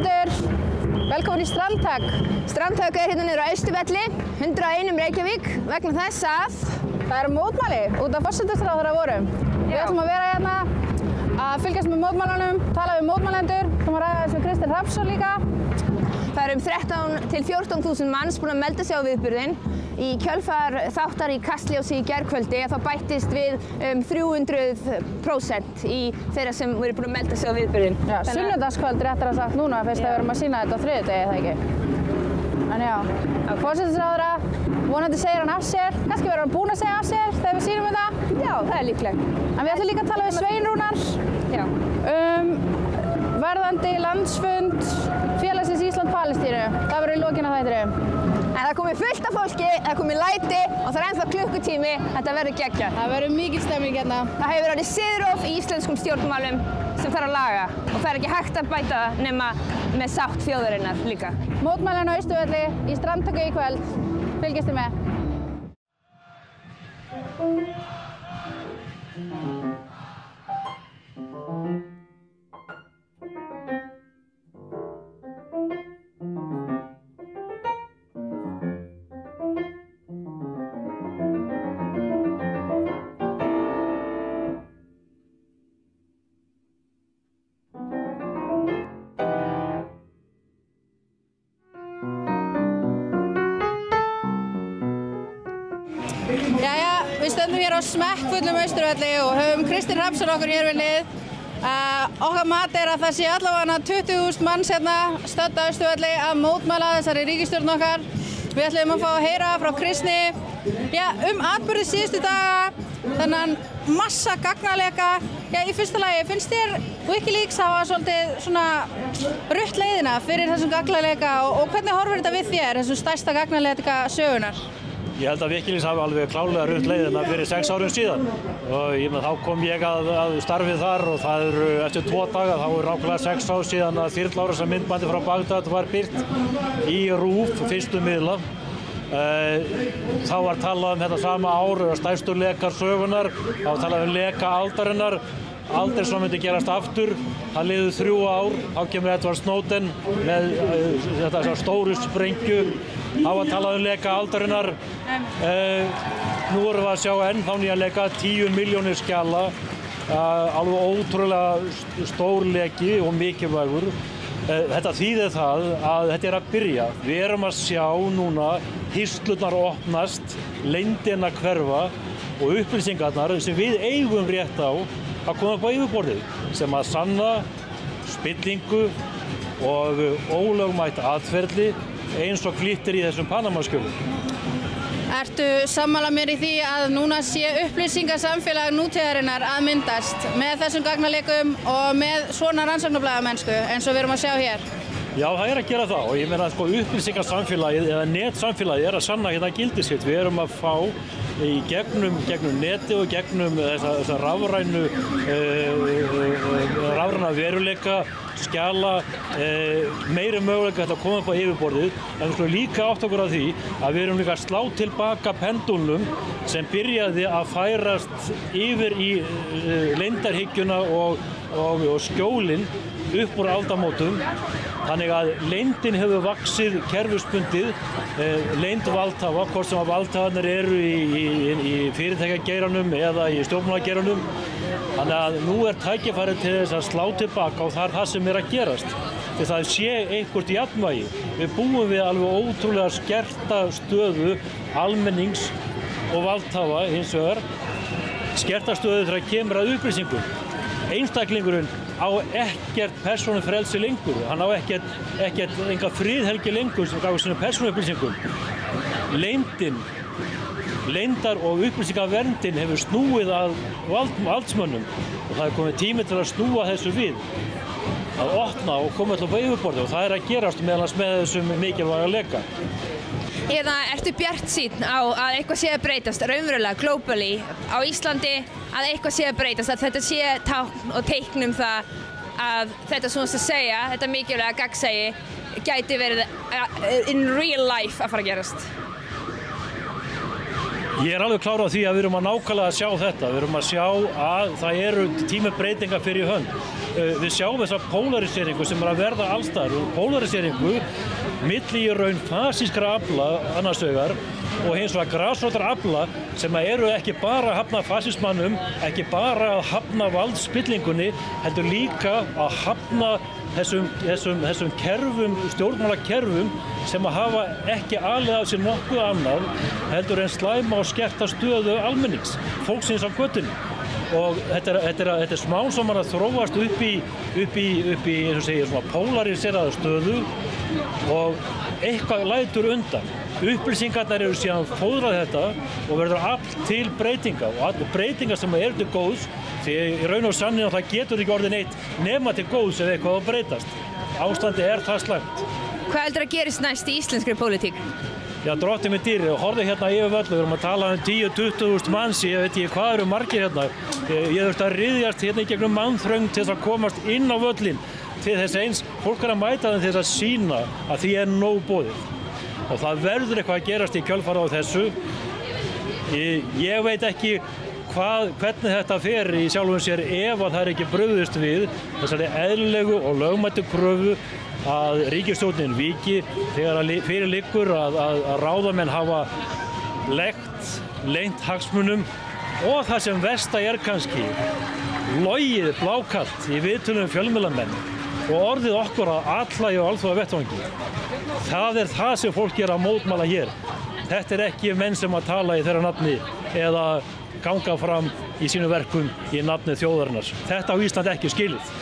Mótmælendur, velkomin í Strandhögg. Strandhögg hérna niður á Austurvelli, 101 Reykjavík, vegna þess að það eru mótmæli út af forsætisráðherra vorum. Við ætlum að vera hérna að fylgjast með mótmælunum, tala við mótmælendur, ætlum að ræða þessu við Kristinn Hrafnsson líka. Það eru 13 til 14.000 manns búin að melda sig á viðburðinn. Í kjölfar þáttar í Kastljósi í gærkvöldi þá bættist við 300% í þeirra sem voru búin að melda sig á viðburðinn. Já, sunnudagskvöld réttar að sagt núna fyrst að við erum að sýna þetta á þriðjudegi, eða ekki? En já, forsætisráðherra, vonandi segir hann af sér, kannski verður hann búinn að segja af sér þegar við sýnum þetta. Já, það er líklegt. En við ætlum líka að tala við Svein Rúnar verðandi landsfund félagsins Ísland-Palestínu. Það verður í lokin af þættinum. En það komið fullt af fólki, það komið læti og það er ennþá klukkutími, þetta verður geggjað. Það verður mikil stemming hérna. Það hefur orðið siðrof í íslenskum stjórnmálum sem þarf að laga og það er ekki hægt að bæta nema með sátt þjóðarinnar líka. Mótmælin á Austurvelli í Strandhögg í kvöld. Fylgist þið með. Við stöndum hér á smekkfullum Austurvelli og höfum Kristinn Hrafnsson okkur hér við lið. Okkar mat er að það sé allavega 20.000 manns hérna stödd á Austurvelli að mótmæla þessari ríkisstjórn okkar. Við ætlum að fá að heyra frá Kristni atburði síðustu daga, þennan massa gagnaleka. Í fyrsta lagi, finnst þér Wikileaks hafa svolítið svona rutt leiðina fyrir þessum gagnaleka og hvernig horfir þetta við þér, þessum stærsta gagnaleka sögunar? Ég held að Wikileaks hafi alveg klárlega rutt leiðina fyrir 6 árum síðan og þá kom ég að starfið þar og það eru eftir 2 daga, þá er nákvæmlega 6 ár síðan að þyrlárásar myndbandi frá Bagdad var birt í RÚV, fyrstu miðla. Þá var talað um þetta sama ár, stærstu lekar sögunar, þá var talað um leka aldarinnar, aldrei sem myndi gerast aftur. Það liðu 3 ár, þá kemur Edward Snowden með þetta stóru sprengju. Það var talað um leka aldarinnar. Nú erum við að sjá ennþá nýja leka, 10 milljónir skjala, alveg ótrúlega stór leki og mikilvægur. Þetta þýðir það að þetta er að byrja. Við erum að sjá núna hirslurnar opnast, leyndin að hverfa og upplýsingarnar sem við eigum rétt á að koma upp á yfirborðið sem að sanna spillingu og ólögmætt atferli eins og glittir í þessum Panama-skjölum. Ertu sammála mér í því að núna sé upplýsingasamfélag nútíðarinnar að myndast með þessum gagnalekum og með svona rannsóknarblaðamennsku eins og við erum að sjá hér? Já, það er að gera það og ég meina að upplýsingasamfélagið eða netsamfélagið er að sanna hérna gildi sitt. Við erum að fá í gegnum neti og gegnum þessa rafræna veruleika, skjala, meiri möguleika að koma upp á yfirborðið. En við skulum líka átta okkur á því að við erum líka að slá tilbaka pendúlnum sem byrjaði að færast yfir í leyndarhyggjuna og skjólin upp úr aldamótum. Þannig að leyndin hefur vaxið kerfisbundið, leynd valdhafa, hvort sem að valdhafarnir eru í fyrirtækjageiranum eða í stjórnmálageiranum. Þannig að nú er tækifærið til þess að slá tilbaka og það er það sem er að gerast. Því það sé eitthvert jafnvægi. Við búum við alveg ótrúlega skerta stöðu almennings og valdhafa hins vegar. Skerta stöðu þegar kemur að upplýsingum. Einstaklingurinn á ekkert persónufrelsi lengur. Hann á ekkert enga friðhelgi lengur sem gaf sínum persónuupplýsingum. Leyndar- og upplýsingaverndin hefur snúið að valdsmönnum og það er komið tími til að snúa þessu við. Að opna og koma alltaf á yfirborðið og það er að gerast meðal annars með þessum mikilvæga leka. Ertu bjartsýnn á að eitthvað sé að breytast raunverulega, globally, á Íslandi, að eitthvað sé að breytast, að þetta sé tákn og teikn það að þetta sem þú varst að segja, þetta mikilvæga gagnsæi, gæti verið in real life að fara að gerast? Ég er alveg klár á því að við erum að nákvæmlega sjá þetta. Við erum að sjá að það eru tímabreytingar fyrir hönd. við sjáum þessa polariseringu sem að verða allstaðar og polariseringu milli í raun fasískra afla annars vegar og hins vegar grasrótar afla sem eru ekki bara að hafna fasismannum, ekki bara að hafna valdspillingunni, heldur líka að hafna þessum kerfum, stjórnmálakerfum sem að hafa ekki alið af sér nokkuð annað heldur en slæma og skerta stöðu almennings, fólksins á götunni. Og þetta er smám saman að þróast upp í eins og segir, svona polariseraða stöðu og eitthvað lætur undan. Upplýsingarnar eru síðan fóðrað þetta og verður afl til breytinga og breytingar sem eru til góðs því í raun og sanni það getur ekki orðið neitt nema til góðs ef eitthvað að breytast. Ástandi það slæmt. Hvað heldur að gerist næst í íslenskri pólitík? Já, drottinn minn dýri, horfðu hérna yfir völlu, við erum að tala 10-20.000 manns, ég veit ekki hvað eru margir hérna. Ég þurfti að ryðjast hérna í gegnum mannþröng til þess að komast inn á völlin til þess eins, fólk að mæta þeim til þess að sýna að því nóg boðið. Og það verður eitthvað að gerast í kjölfara á þessu. Ég veit ekki hvernig þetta fer í sjálfum sér ef að það er ekki brugðist við þessari eðlilegu og lögmætu kröfu að ríkisstjórnin víki þegar fyrir liggur að ráðamenn hafa leynt hagsmunum og það sem versta er kannski logið blákalt í viðtölum fjölmiðlamenn og orðið okkur að allægi og alþjóðavettvangi. Það er það sem fólk er að mótmæla hér. Þetta er ekki menn sem að tala í þeirra nafni eða ganga fram í sínu verkum í nafni þjóðarinnar. Þetta á Ísland ekki skilið.